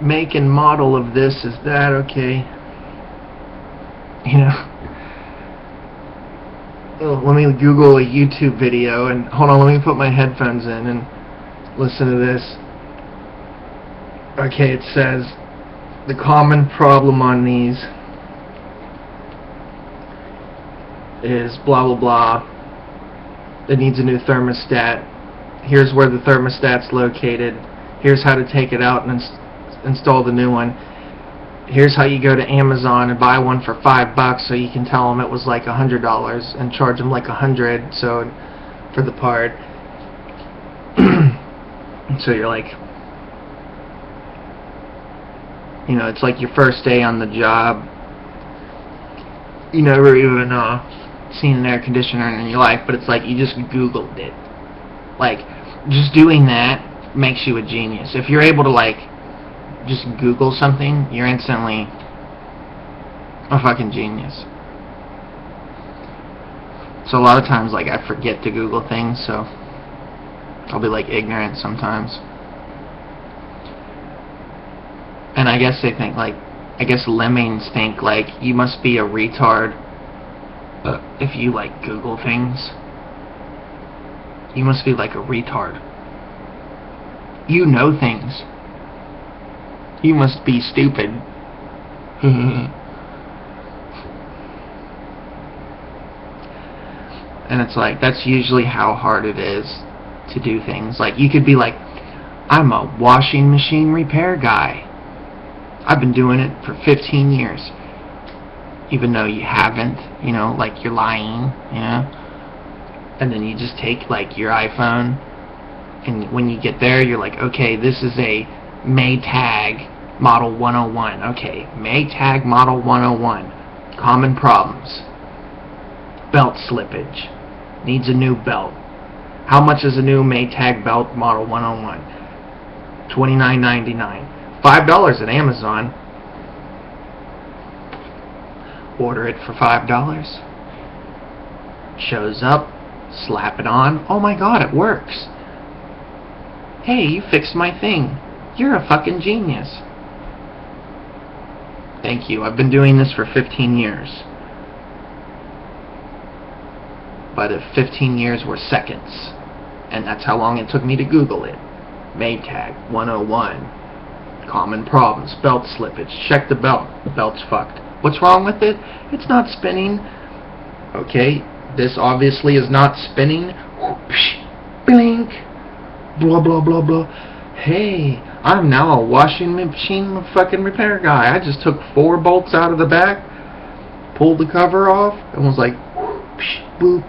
make and model of this is that, okay. You know. Oh, let me Google a YouTube video and hold on, let me put my headphones in and listen to this. Okay, it says the common problem on these is blah blah blah. It needs a new thermostat. Here's where the thermostat's located. Here's how to take it out and install the new one. Here's how you go to Amazon and buy one for $5 so you can tell them it was like $100 and charge them like $100 so for the part. So you're like, you know, it's like your first day on the job. You never even seen an air conditioner in your life, but it's like you just Googled it. Like, just doing that makes you a genius. If you're able to, like, just Google something, you're instantly a fucking genius. So a lot of times, like, I forget to Google things, so I'll be, like, ignorant sometimes. And I guess they think, like, I guess lemmings think, like, you must be a retard if you, like, Google things. You must be, like, a retard. You know things. You must be stupid. And it's like, that's usually how hard it is to do things. Like, you could be like, I'm a washing machine repair guy. I've been doing it for 15 years. Even though you haven't, you know, like you're lying, you know. And then you just take, like, your iPhone, and when you get there, you're like, okay, this is a Maytag Model 101. Okay, Maytag Model 101. Common problems. Belt slippage. Needs a new belt. How much is a new Maytag belt Model 101? $29.99. $5 at Amazon. Order it for $5. Shows up. Slap it on. Oh my god, it works. Hey, you fixed my thing. You're a fucking genius. Thank you. I've been doing this for 15 years. But if 15 years were seconds, and that's how long it took me to Google it. Maytag 101. Common problems. Belt slippage. Check the belt. The belt's fucked. What's wrong with it? It's not spinning. Okay, this obviously is not spinning. Blink. Blah blah blah blah. Hey, I'm now a washing machine fucking repair guy. I just took 4 bolts out of the back, pulled the cover off, and was like, boop,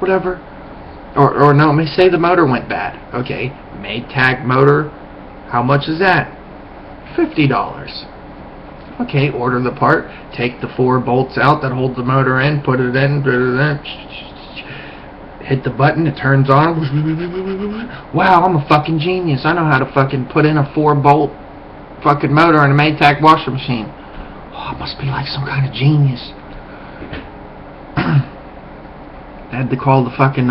whatever. Or no, let me say the motor went bad. Okay, Maytag motor. How much is that? $50. Okay, order the part. Take the 4 bolts out that hold the motor in. Put it in. Hit the button, it turns on. Wow, I'm a fucking genius. I know how to fucking put in a 4-bolt fucking motor in a Maytag washing machine. Oh, I must be like some kind of genius. I had to call the fucking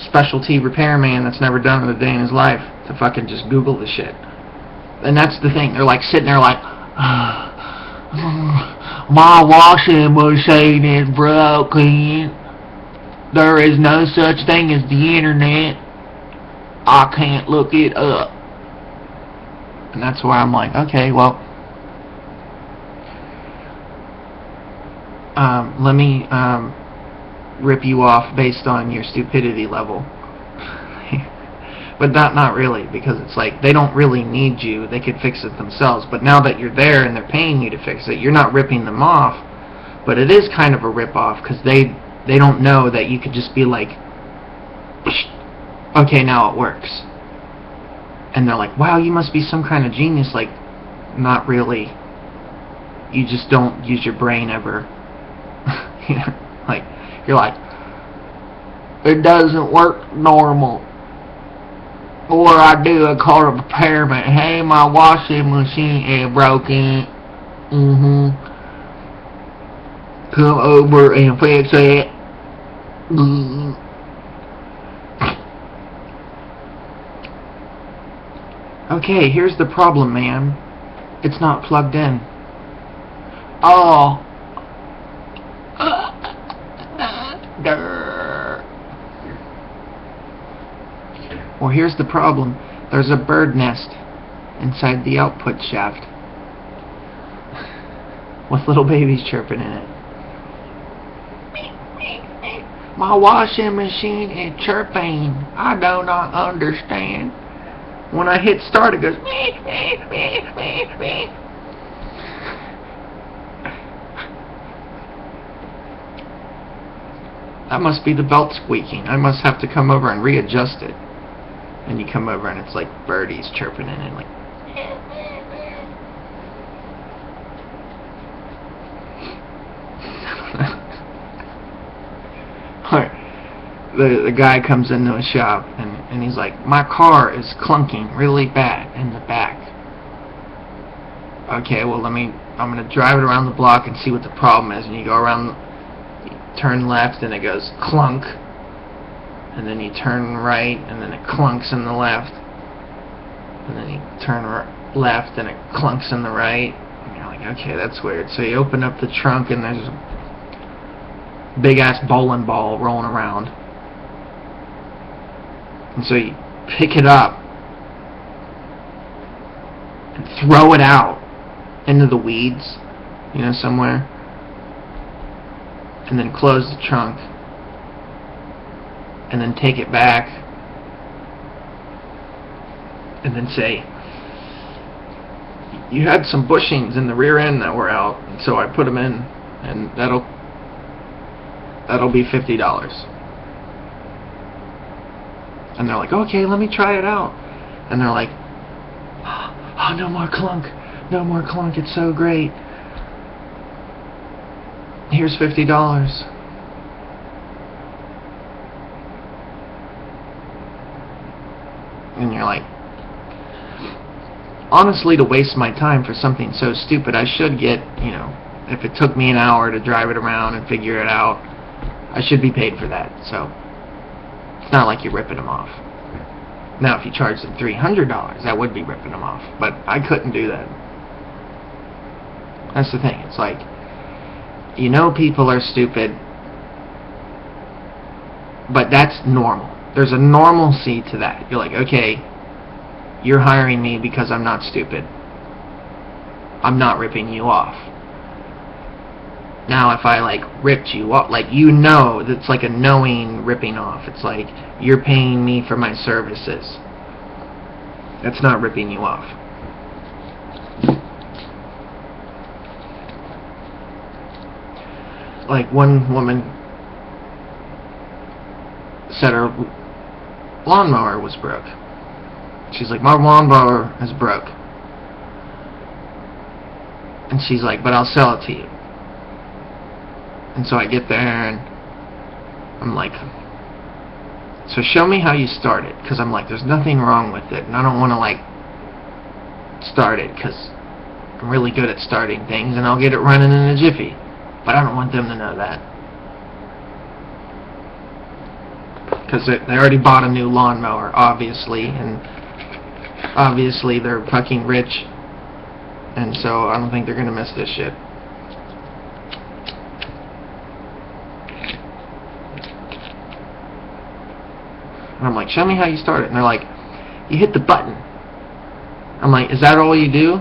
specialty repairman that's never done it a day in his life to fucking just Google the shit. And that's the thing. They're like sitting there like, my washing machine is broken. There is no such thing as the internet. I can't look it up. And that's why I'm like, okay, well, let me rip you off based on your stupidity level. But not really, because it's like, they don't really need you. They could fix it themselves. But now that you're there and they're paying you to fix it, you're not ripping them off. But it is kind of a rip-off, because they don't know that you could just be like, okay, now it works. And they're like, wow, you must be some kind of genius. Like, not really. You just don't use your brain ever. You know, like, you're like, it doesn't work normal. Or I do a call a repairman. Hey, my washing machine is broken. Mm-hmm. Come over and fix it. Mm. Okay, here's the problem, ma'am. It's not plugged in. Oh. Well, here's the problem. There's a bird nest inside the output shaft with little babies chirping in it. My washing machine is chirping. I do not understand. When I hit start, it goes. That must be the belt squeaking. I must have to come over and readjust it. And you come over and it's like birdies chirping in it, like. The guy comes into a shop and he's like, my car is clunking really bad in the back. Okay, well I'm gonna drive it around the block and see what the problem is. And you go around, you turn left and it goes clunk, and then you turn right and then it clunks in the left, and then you turn left and it clunks in the right. And you're like, okay, that's weird. So you open up the trunk and there's a big ass bowling ball rolling around. And so you pick it up and throw it out into the weeds, somewhere, and then close the trunk, and then take it back, and then say, you had some bushings in the rear end that were out, and so I put them in, and that'll be $50. And they're like, okay, let me try it out. And they're like, oh, no more clunk. No more clunk. It's so great. Here's $50. And you're like, honestly, to waste my time for something so stupid, I should get, if it took me an hour to drive it around and figure it out, I should be paid for that. So it's not like you're ripping them off. Now, if you charge them $300, that would be ripping them off. But I couldn't do that. That's the thing. It's like, people are stupid, but that's normal. There's a normalcy to that. You're like, okay, you're hiring me because I'm not stupid. I'm not ripping you off. Now, if I ripped you off, it's like a knowing ripping off. It's like you're paying me for my services. That's not ripping you off. Like one woman said her lawnmower was broke. She's like, my lawnmower is broke. And she's like, but I'll sell it to you. And so I get there and I'm like, so show me how you start it. Because I'm like, there's nothing wrong with it. And I don't want to start it because I'm really good at starting things and I'll get it running in a jiffy. But I don't want them to know that. Because they already bought a new lawnmower, obviously. And obviously they're fucking rich. And so I don't think they're going to miss this shit. And I'm like, show me how you start it. And they're like, you hit the button. I'm like, is that all you do?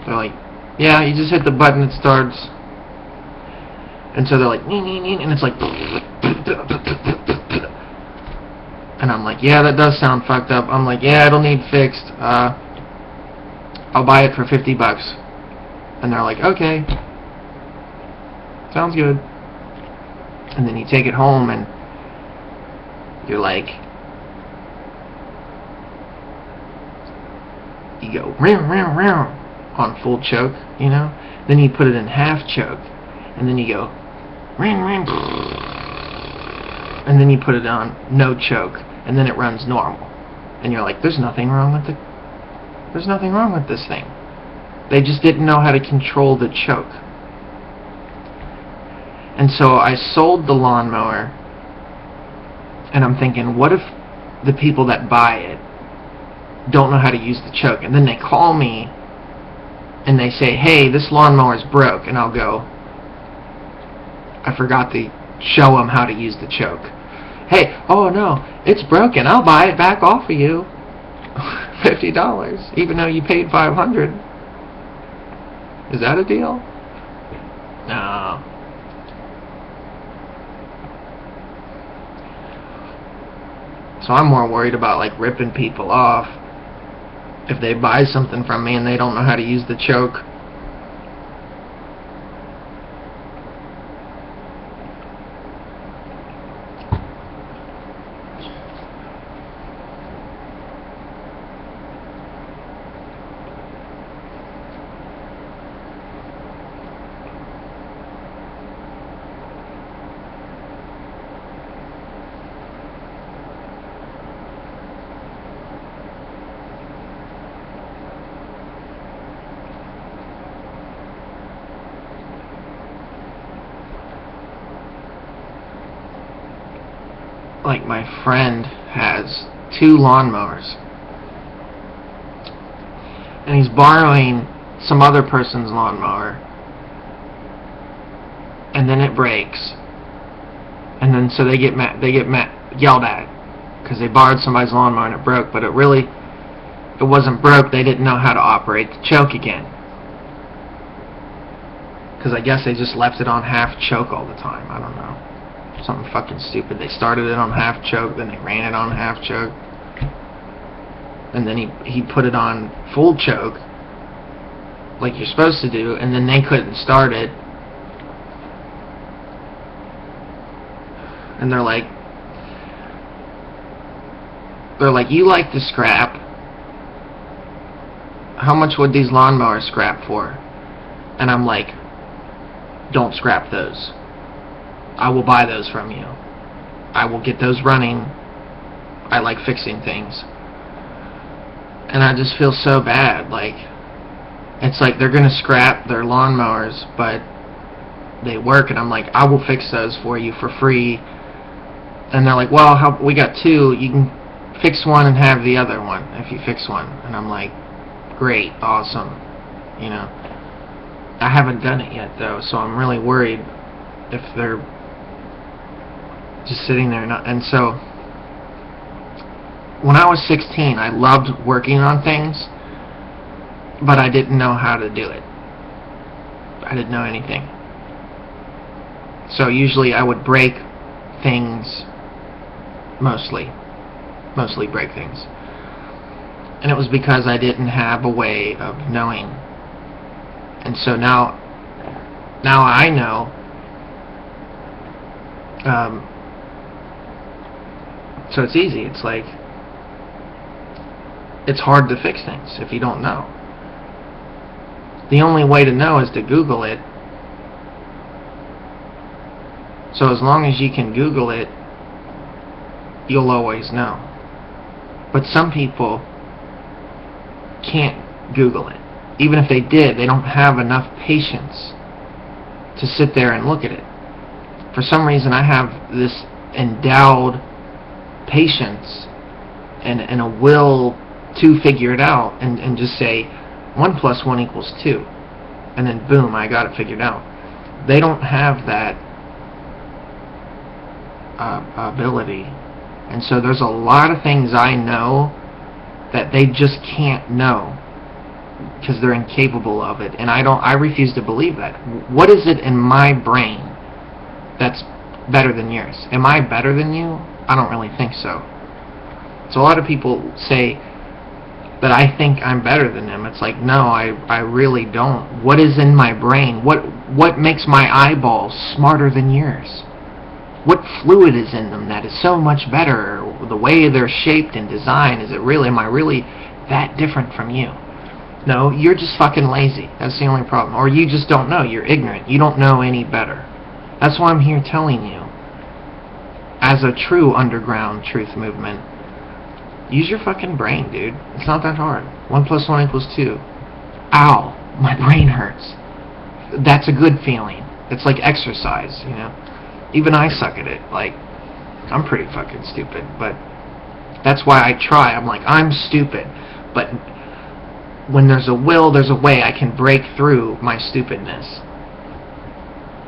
They're like, yeah, you just hit the button, it starts. And so they're like, and it's like, and I'm like, yeah, that does sound fucked up. I'm like, yeah, it'll need fixed. I'll buy it for $50. And they're like, okay, sounds good. And then you take it home and you're like, you go on full choke, then you put it in half choke, and then you go and then you put it on no choke, and then it runs normal, and you're like, there's nothing wrong with this thing. They just didn't know how to control the choke. And so I sold the lawnmower, and I'm thinking, what if the people that buy it don't know how to use the choke? And then they call me and they say, hey, this lawnmower's broke. And I'll go, I forgot to show them how to use the choke. Hey, oh no, it's broken. I'll buy it back off of you. $50, even though you paid $500. Is that a deal? No. So I'm more worried about like ripping people off if they buy something from me and they don't know how to use the choke. Like my friend has 2 lawnmowers, and he's borrowing some other person's lawnmower, and then it breaks, and then so they get yelled at because they borrowed somebody's lawnmower and it broke, but it wasn't broke. They didn't know how to operate the choke again, because I guess they just left it on half choke all the time. I don't know. Something fucking stupid. They started it on half choke, then they ran it on half choke, and then he put it on full choke like you're supposed to do, and then they couldn't start it, and they're like you like to scrap, how much would these lawnmowers scrap for? And I'm like, don't scrap those. I will buy those from you. I will get those running. I like fixing things. And I just feel so bad. Like, it's like they're going to scrap their lawnmowers, but they work. And I'm like, I will fix those for you for free. And they're like, well, we got 2. You can fix one and have the other one if you fix one. And I'm like, great, awesome. You know, I haven't done it yet, though, so I'm really worried if they're just sitting there. And so when I was 16, I loved working on things, but I didn't know how to do it. I didn't know anything. So usually I would break things, mostly break things. And it was because I didn't have a way of knowing. And so now I know. So it's easy. It's like, it's hard to fix things if you don't know. The only way to know is to Google it. So as long as you can Google it, you'll always know. But some people can't Google it. Even if they did, they don't have enough patience to sit there and look at it. For some reason, I have this endowed patience and a will to figure it out and just say 1 + 1 = 2, and then boom, I got it figured out. They don't have that ability, and so there's a lot of things I know that they just can't know because they're incapable of it, and I refuse to believe that. What is it in my brain that's better than yours? Am I better than you? I don't really think so. So a lot of people say that I think I'm better than them. It's like, no, I really don't. What is in my brain? What makes my eyeballs smarter than yours? What fluid is in them that is so much better? The way they're shaped and designed, am I really that different from you? No, you're just fucking lazy. That's the only problem. Or you just don't know. You're ignorant. You don't know any better. That's why I'm here telling you, as a true underground truth movement, use your fucking brain, dude. It's not that hard. 1 + 1 = 2. Ow. my brain hurts. That's a good feeling. It's like exercise, you know. Even I suck at it. Like, I'm pretty fucking stupid, but that's why I try. I'm like, I'm stupid, but when there's a will, there's a way I can break through my stupidness.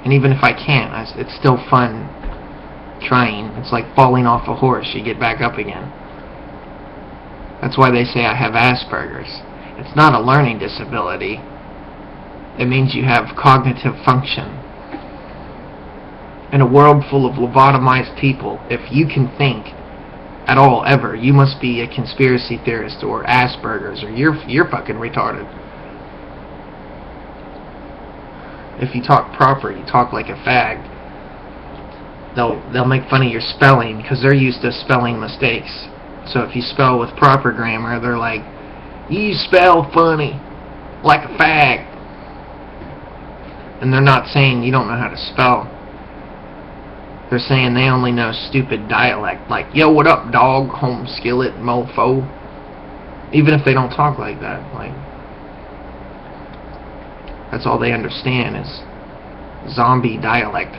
And even if I can't, it's still fun trying. It's like falling off a horse. You get back up again. That's why they say I have Asperger's. It's not a learning disability. It means you have cognitive function. In a world full of lobotomized people, if you can think at all, ever, you must be a conspiracy theorist or Asperger's, or you're fucking retarded. If you talk proper, you talk like a fag. They'll make fun of your spelling because they're used to spelling mistakes. So if you spell with proper grammar, they're like, you spell funny, like a fag. And they're not saying you don't know how to spell. They're saying they only know stupid dialect, like, yo, what up, dog, home skillet, mofo. Even if they don't talk like that, like, that's all they understand is zombie dialect.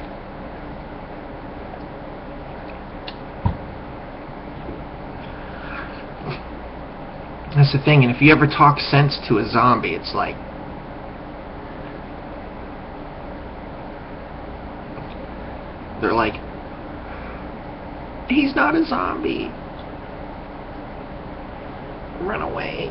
That's the thing, and if you ever talk sense to a zombie, it's like, they're like, he's not a zombie. Run away.